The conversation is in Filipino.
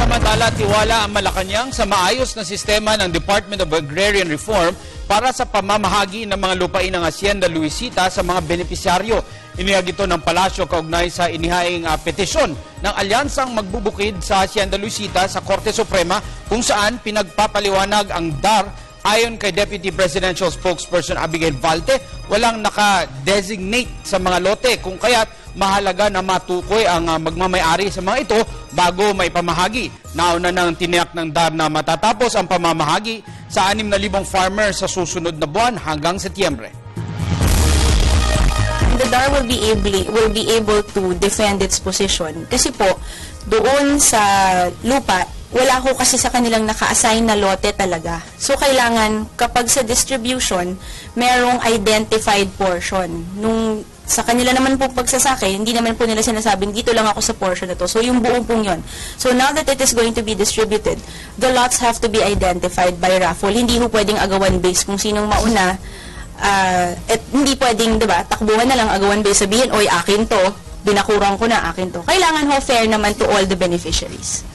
Samantala, tiwala ang Malacanang sa maayos na sistema ng Department of Agrarian Reform para sa pamamahagi ng mga lupain ng Hacienda Luisita sa mga benepisyaryo. Inihag ito ng palasyo kaugnay sa inihaing petisyon ng alyansang magbubukid sa Hacienda Luisita sa Korte Suprema kung saan pinagpapaliwanag ang DAR. Ayon kay Deputy Presidential Spokesperson Abigail Valte, walang naka-designate sa mga lote kung kaya't mahalaga na matukoy ang magmamayari sa mga ito bago may pamahagi. Nauna nang tiniyak ng DAR na matatapos ang pamamahagi sa 6,000 farmers sa susunod na buwan hanggang Setyembre. The DAR will be able to defend its position kasi po doon sa lupa wala ko kasi sa kanilang naka-assign na lote talaga. So, kailangan kapag sa distribution, merong identified portion. Nung sa kanila naman po pagsasake, hindi naman po nila sinasabing, dito lang ako sa portion na to. So, yung buong pong yun. So, now that it is going to be distributed, the lots have to be identified by raffle. Hindi po pwedeng agawan base kung sinong mauna. At hindi pwedeng, diba, takbuhan na lang agawan base, sabihin, oy, akin to, binakurang ko na, akin to. Kailangan ho fair naman to all the beneficiaries.